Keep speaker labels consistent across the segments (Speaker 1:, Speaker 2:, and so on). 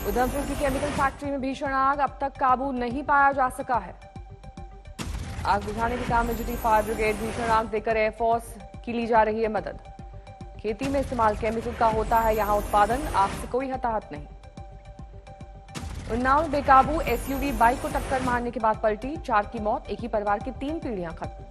Speaker 1: उधमपुर की chemical factory में भीषण आग, अब तक काबू नहीं पाया जा सका है। आग बुझाने के काम में जुटी फायर ब्रिगेड, भीषण आग देकर एयरफोर्स की ली जा रही है मदद। खेती में इस्तेमाल केमिकल का होता है यहां उत्पादन, आग से कोई हताहत नहीं। उन्नाव बेकाबू एसयूवी बाइक को टक्कर मारने के बाद पलटी, 4 की मौत, एक ही परिवार की 3 पीढ़ियां खत्म।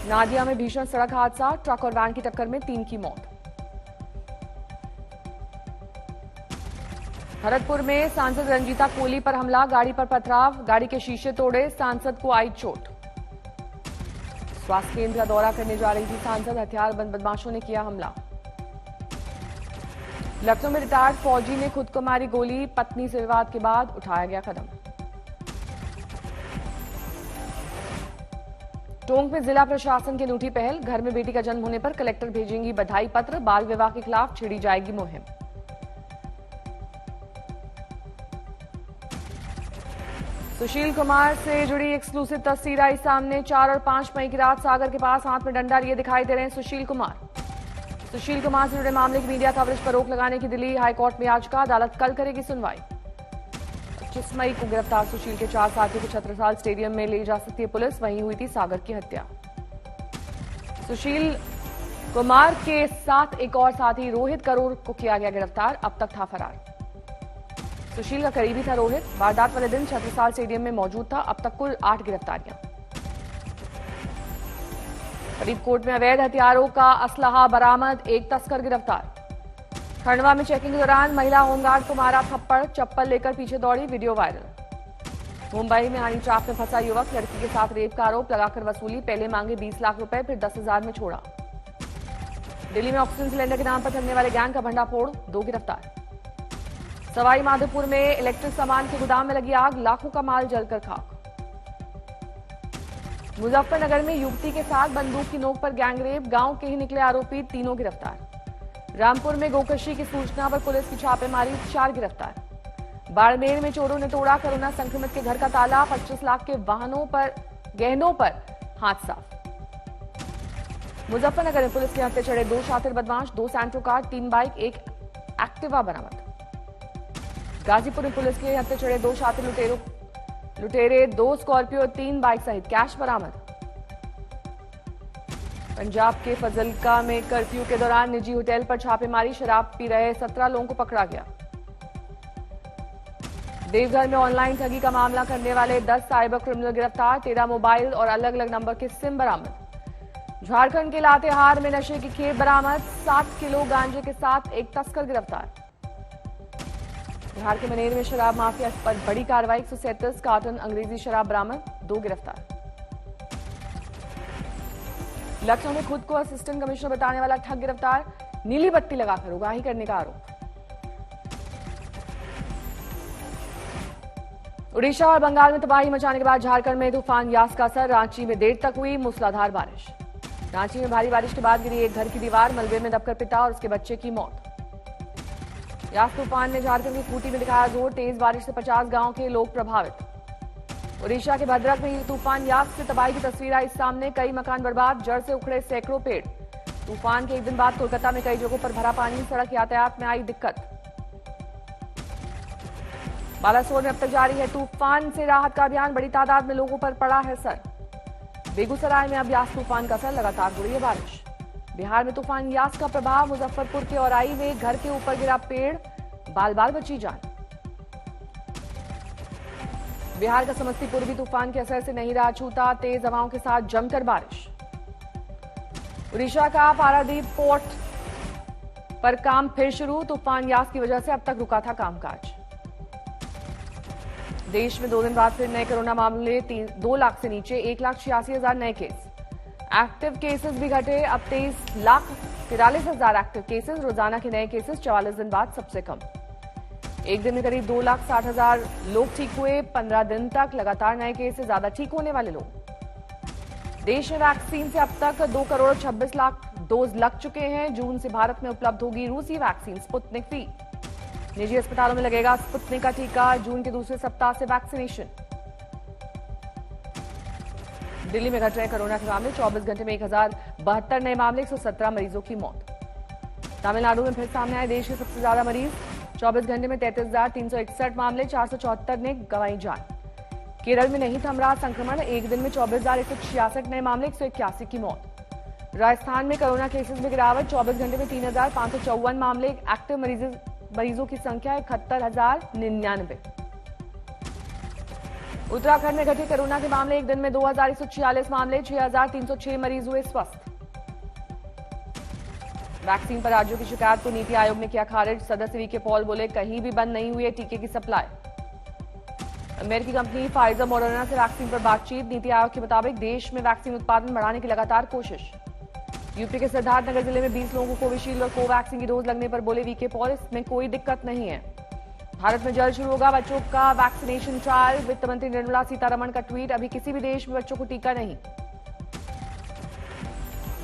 Speaker 1: नादिया में भीषण सड़क हादसा, ट्रक और वैन की टक्कर में 3 की मौत। भरतपुर में सांसद रंजीता कोहली पर हमला, गाड़ी पर पथराव, गाड़ी के शीशे तोड़े, सांसद को आई चोट। स्वास्थ्य केंद्र का दौरा करने जा रही थी सांसद, हथियारबंद बदमाशों ने किया हमला। लखनऊ में रिटायर्ड फौजी ने खुद को मारी गोली, पत्नी से विवाद के बाद उठाया गया कदम। टोंक में जिला प्रशासन की अनूठी पहल, घर में बेटी का जन्म होने पर कलेक्टर भेजेंगी बधाई पत्र, बाल विवाह के खिलाफ छेड़ी जाएगी मुहिम। सुशील कुमार से जुड़ी एक्सक्लूसिव तस्वीर आई सामने, 4 और 5 मई की रात सागर के पास हाथ में डंडा लिए दिखाई दे रहे हैं सुशील कुमार। सुशील कुमार से जुड़े मामले की मीडिया कवरेज पर रोक लगाने की दिल्ली हाईकोर्ट में याचिका, अदालत कल करेगी सुनवाई। 25 मई को गिरफ्तार सुशील के 4 साथियों को छत्रसाल स्टेडियम में ले जा सकती है पुलिस, वहीं हुई थी सागर की हत्या। सुशील कुमार के साथ एक और साथी रोहित करोड़ को किया गया गिरफ्तार, अब तक था फरार। सुशील का करीबी था रोहित, वारदात वाले दिन छत्रसाल स्टेडियम में मौजूद था, अब तक कुल 8 गिरफ्तारियां। फरीदकोट में अवैध हथियारों का असलहा बरामद, एक तस्कर गिरफ्तार। खंडवा में चेकिंग के दौरान महिला होमगार्ड को मारा थप्पड़, चप्पल लेकर पीछे दौड़ी, वीडियो वायरल। मुंबई में हनी ट्रैप में फंसा युवक, लड़की के साथ रेप का आरोप लगाकर वसूली, पहले मांगे 20 लाख रुपए, फिर 10,000 में छोड़ा। दिल्ली में ऑक्सीजन सिलेंडर के नाम पर चलने वाले गैंग का भंडाफोड़, 2 गिरफ्तार। सवाई माधोपुर में इलेक्ट्रिक सामान के गोदाम में लगी आग, लाखों का माल जलकर खाक। मुजफ्फरनगर में युवती के साथ बंदूक की नोक पर गैंगरेप, गांव के ही निकले आरोपी, तीनों गिरफ्तार। रामपुर में गोकशी की सूचना पर पुलिस की छापेमारी, 4 गिरफ्तार। बाड़मेर में चोरों ने तोड़ा कोरोना संक्रमित के घर का ताला, 25 लाख के गहनों पर हाथ साफ। मुजफ्फरनगर में पुलिस के हत्थे चढ़े 2 शातिर बदमाश, 2 सैंट्रो कार, 3 बाइक, 1 एक्टिवा बरामद। गाजीपुर में पुलिस के हत्थे चढ़े 2 शातिर लुटेरे, 2 स्कॉर्पियो, 3 बाइक सहित कैश बरामद। पंजाब के फजलका में कर्फ्यू के दौरान निजी होटल पर छापेमारी, शराब पी रहे 17 लोगों को पकड़ा गया। देवघर में ऑनलाइन ठगी का मामला करने वाले 10 साइबर क्रिमिनल गिरफ्तार, 13 मोबाइल और अलग अलग नंबर के सिम बरामद। झारखंड के लातेहार में नशे की खेप बरामद, 7 किलो गांजे के साथ एक तस्कर गिरफ्तार। बिहार के मनेर में शराब माफिया पर बड़ी कार्रवाई, 137 कार्टन अंग्रेजी शराब बरामद, 2 गिरफ्तार। लखनऊ में खुद को असिस्टेंट कमिश्नर बताने वाला ठग गिरफ्तार, नीली बत्ती लगाकर उगाही करने का आरोप। उड़ीसा और बंगाल में तबाही मचाने के बाद झारखंड में तूफान यास का असर, रांची में देर तक हुई मूसलाधार बारिश। रांची में भारी बारिश के बाद गिरी एक घर की दीवार, मलबे में दबकर पिता और उसके बच्चे की मौत। यास तूफान ने झारखंड की खूंटी में दिखाया जोर, तेज बारिश से 50 गांव के लोग प्रभावित। उड़ीसा के भद्रक में तूफान यास से तबाही की तस्वीर आई सामने, कई मकान बर्बाद, जड़ से उखड़े सैकड़ों पेड़। तूफान के एक दिन बाद कोलकाता में कई जगहों पर भरा पानी, सड़क यातायात में आई दिक्कत। बालासोर में अब तक जारी है तूफान से राहत का अभियान, बड़ी तादाद में लोगों पर पड़ा है असर। बेगूसराय में अब यास तूफान का असर, लगातार हो रही है बारिश। बिहार में तूफान यास का प्रभाव, मुजफ्फरपुर के औराई में घर के ऊपर गिरा पेड़, बाल बाल बची जान। बिहार का समस्तीपुर भी तूफान के असर से नहीं रहा छूता, तेज हवाओं के साथ जमकर बारिश। उड़ीसा का पारादीप पोर्ट पर काम फिर शुरू, तूफान यास की वजह से अब तक रुका था कामकाज। देश में 2 दिन बाद फिर नए कोरोना मामले, 2 लाख से नीचे, 1,86,000 नए केस। एक्टिव केसेस भी घटे, अब 23,43,000 एक्टिव केसेस, रोजाना के नए केसेस 44 दिन बाद सबसे कम। एक दिन में करीब 2,60,000 लोग ठीक हुए, 15 दिन तक लगातार नए केसेस, ज्यादा ठीक होने वाले लोग। देश में वैक्सीन से अब तक 2,26,00,000 डोज लग चुके हैं, जून से भारत में उपलब्ध होगी रूसी वैक्सीन स्पुतनिक वी। निजी अस्पतालों में लगेगा स्पुतनिक का टीका, जून के दूसरे सप्ताह से वैक्सीनेशन। दिल्ली में घट रहे कोरोना के मामले, 24 घंटे में 1,072 नए मामले, 117 मरीजों की मौत। तमिलनाडु में फिर सामने आए देश के सबसे ज्यादा मरीज। 24 घंटे में 33,361 मामले, 474 ने गंवाई जान। केरल में नहीं थम रहा संक्रमण, एक दिन में 24,166 नए मामले, 181 की मौत। राजस्थान में कोरोना केसेस में गिरावट, 24 घंटे में 3,554 मामले, एक्टिव मरीजों की संख्या 71,099। उत्तराखंड में घटे कोरोना के मामले, एक दिन में 2,146 मामले, 6,306 मरीज हुए स्वस्थ। वैक्सीन पर राज्यों की शिकायत को नीति आयोग ने किया खारिज। सदस्य वीके पॉल बोले, कहीं भी बंद नहीं हुई है टीके की सप्लाई। अमेरिकी कंपनी फाइजर मॉडर्ना से वैक्सीन पर बातचीत, नीति आयोग के मुताबिक देश में वैक्सीन उत्पादन बढ़ाने की लगातार कोशिश। यूपी के सिद्धार्थनगर जिले में 20 लोगों को कोविशील्ड और कोवैक्सीन की डोज लगने पर बोले वीके पॉल, इसमें कोई दिक्कत नहीं है। भारत में जल्द शुरू होगा बच्चों का वैक्सीनेशन ट्रायल। वित्त मंत्री निर्मला सीतारमण का ट्वीट, अभी किसी भी देश में बच्चों को टीका नहीं।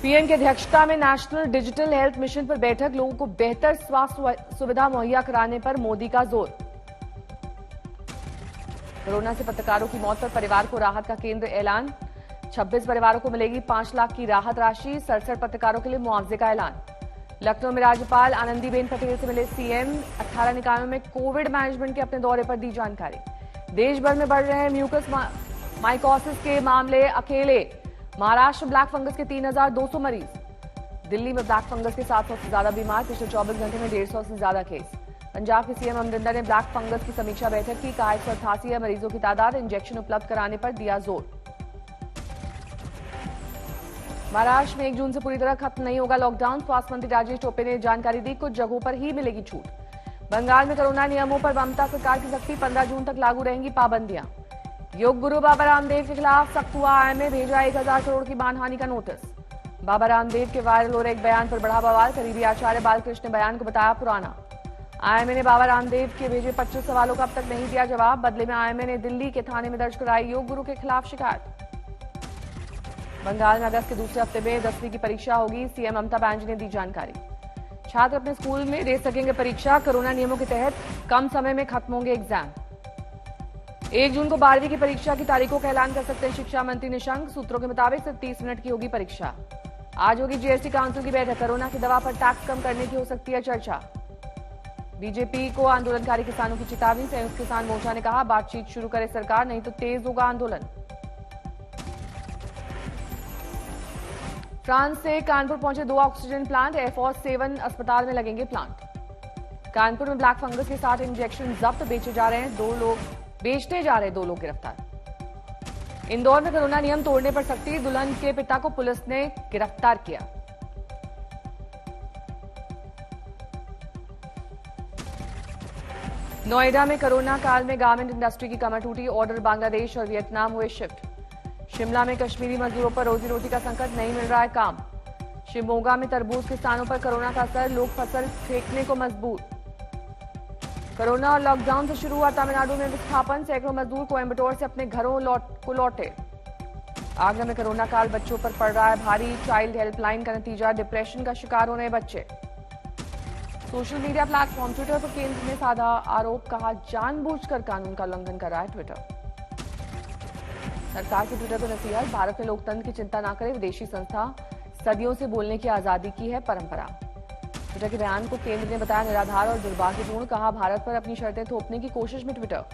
Speaker 1: पीएम की अध्यक्षता में नेशनल डिजिटल हेल्थ मिशन पर बैठक, लोगों को बेहतर स्वास्थ्य सुविधा मुहैया कराने पर मोदी का जोर। कोरोना से पत्रकारों की मौत पर परिवार को राहत का केंद्र ऐलान। 26 परिवारों को मिलेगी 5 लाख की राहत राशि, 67 पत्रकारों के लिए मुआवजे का ऐलान। लखनऊ में राज्यपाल आनंदीबेन पटेल से मिले सीएम, 18 निकायों में कोविड मैनेजमेंट के अपने दौरे पर दी जानकारी। देश भर में बढ़ रहे हैं म्यूकस माइकोसिस के मामले, अकेले महाराष्ट्र में ब्लैक फंगस के 3,200 मरीज। दिल्ली में ब्लैक फंगस के 700 से ज्यादा बीमार, पिछले 24 घंटे में 150 से ज्यादा केस। पंजाब के सीएम अमरिंदर ने ब्लैक फंगस की समीक्षा बैठक की, कहा 188 है मरीजों की तादाद, इंजेक्शन उपलब्ध कराने पर दिया जोर। महाराष्ट्र में 1 जून से पूरी तरह खत्म नहीं होगा लॉकडाउन, स्वास्थ्य मंत्री राजेश टोपे ने जानकारी दी, कुछ जगहों पर ही मिलेगी छूट। बंगाल में कोरोना नियमों पर ममता सरकार की सख्ती, 15 जून तक लागू रहेंगी पाबंदियां। योग गुरु बाबा रामदेव के खिलाफ सख्त हुआ आईएमए, भेजा 1,000 करोड़ की मानहानि का नोटिस। बाबा रामदेव के वायरल हो रहे एक बयान पर बढ़ा बवाल, करीबी आचार्य बालकृष्ण ने बयान को बताया पुराना। आईएमए ने बाबा रामदेव के भेजे 25 सवालों का अब तक नहीं दिया जवाब, बदले में आईएमए ने दिल्ली के थाने में दर्ज कराई योग गुरु के खिलाफ शिकायत। बंगाल में अगस्त के दूसरे हफ्ते में 10वीं की परीक्षा होगी, सीएम ममता बनर्जी ने दी जानकारी। छात्र अपने स्कूल में दे सकेंगे परीक्षा, कोरोना नियमों के तहत कम समय में खत्म होंगे एग्जाम। 1 जून को 12वीं की परीक्षा की तारीखों का ऐलान कर सकते हैं शिक्षा मंत्री निशंक, सूत्रों के मुताबिक सिर्फ 30 मिनट की होगी परीक्षा। आज होगी जीएसटी काउंसिल की बैठक, कोरोना की दवा पर टैक्स कम करने की हो सकती है चर्चा। बीजेपी को आंदोलनकारी किसानों की चेतावनी, संयुक्त किसान मोर्चा ने कहा बातचीत शुरू करे सरकार, नहीं तो तेज होगा आंदोलन। फ्रांस से कानपुर पहुंचे 2 ऑक्सीजन प्लांट, एयरफोर्स 7 अस्पताल में लगेंगे प्लांट। कानपुर में ब्लैक फंगस के साथ इंजेक्शन जब्त, बेचते जा रहे 2 लोग गिरफ्तार। इंदौर में कोरोना नियम तोड़ने पर सख्ती, दुल्हन के पिता को पुलिस ने गिरफ्तार किया। नोएडा में कोरोना काल में गारमेंट इंडस्ट्री की कमर टूटी, ऑर्डर बांग्लादेश और वियतनाम हुए शिफ्ट। शिमला में कश्मीरी मजदूरों पर रोजी रोटी का संकट, नहीं मिल रहा है काम। शिमोगा में तरबूज किसानों पर कोरोना का असर, लोग फसल फेंकने को मजबूर। कोरोना और लॉकडाउन से शुरू हुआ तमिलनाडु में विस्थापन, सैकड़ों मजदूर कोयम्बटूर से अपने घरों को लौटे। आगरा में कोरोना काल बच्चों पर पड़ रहा है भारी, चाइल्ड हेल्पलाइन का नतीजा, डिप्रेशन का शिकार हो रहे बच्चे। सोशल मीडिया प्लेटफॉर्म ट्विटर पर केंद्र ने साधा आरोप, कहा जानबूझकर कानून का उल्लंघन कर रहा है ट्विटर। सरकार की ट्विटर पर नसीहत, भारत में लोकतंत्र की चिंता न करे, विदेशी संस्था सदियों से बोलने की आजादी की है परंपरा। ट्विटर के बयान को केंद्र ने बताया निराधार और दुर्भाग्यपूर्ण, कहा भारत पर अपनी शर्तें थोपने की कोशिश में ट्विटर।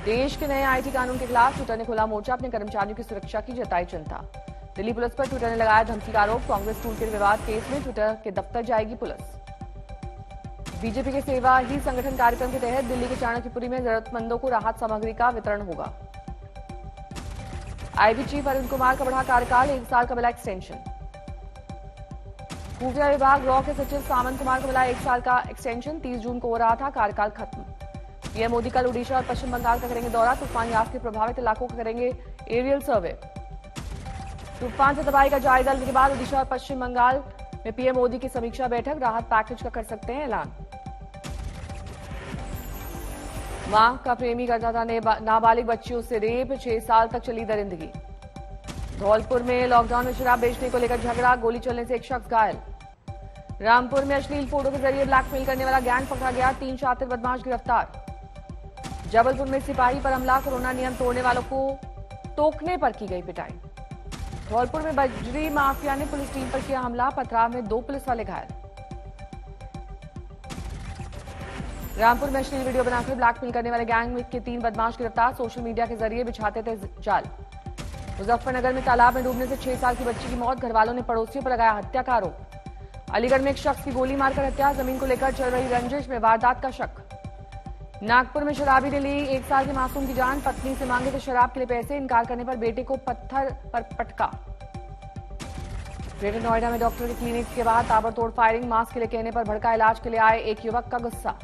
Speaker 1: देश के नए आईटी कानून के खिलाफ ट्विटर ने खोला मोर्चा, अपने कर्मचारियों की सुरक्षा की जताई चिंता। दिल्ली पुलिस पर ट्विटर ने लगाया धमकी का आरोप, कांग्रेस टूल के विवाद केस में ट्विटर के दफ्तर जाएगी पुलिस। बीजेपी के सेवा ही संगठन कार्यक्रम के तहत दिल्ली के चाणक्यपुरी में जरूरतमंदों को राहत सामग्री का वितरण होगा। आईबी चीफ अरुण कुमार का बढ़ा कार्यकाल, 1 साल का मिला एक्सटेंशन। खुफिया विभाग रॉ के सचिव सामंत कुमार को मिला 1 साल का एक्सटेंशन, 30 जून को हो रहा था कार्यकाल खत्म। पीएम मोदी कल ओडिशा और पश्चिम बंगाल का करेंगे दौरा, तूफान यास के प्रभावित इलाकों का करेंगे एरियल सर्वे। तूफान से तबाही का जायजा लेने के बाद ओडिशा और पश्चिम बंगाल में पीएम मोदी की समीक्षा बैठक, राहत पैकेज का कर सकते हैं ऐलान। मां का प्रेमी करता था नाबालिग बच्चियों से रेप, 6 साल तक चली दरिंदगी। धौलपुर में लॉकडाउन में शराब बेचने को लेकर झगड़ा, गोली चलने से एक शख्स घायल। रामपुर में अश्लील फोटो के जरिए ब्लैकमेल करने वाला गैंग पकड़ा गया, 3 शातिर बदमाश गिरफ्तार। जबलपुर में सिपाही पर हमला, कोरोना नियम तोड़ने वालों को टोकने पर की गई पिटाई। धौलपुर में बजरी माफिया ने पुलिस टीम पर किया हमला, पथराव में 2 पुलिस वाले घायल। रामपुर में अश्लील वीडियो बनाकर ब्लैकमेल करने वाले गैंग के 3 बदमाश गिरफ्तार, सोशल मीडिया के जरिए बिछाते थे जाल। मुजफ्फरनगर में तालाब में डूबने से 6 साल की बच्ची की मौत, घरवालों ने पड़ोसियों पर लगाया हत्या का आरोप। अलीगढ़ में एक शख्स की गोली मारकर हत्या, जमीन को लेकर चल रही रंजिश में वारदात का शक। नागपुर में शराबी ने ली 1 साल के मासूम की जान, पत्नी से मांगे थे शराब के लिए पैसे, इनकार करने पर बेटे को पत्थर पर पटका। ग्रेटर नोएडा में डॉक्टर के क्लिनिक के बाहर ताबड़तोड़ फायरिंग, मास्क के लिए कहने पर भड़का, इलाज के लिए आए एक युवक का गुस्सा।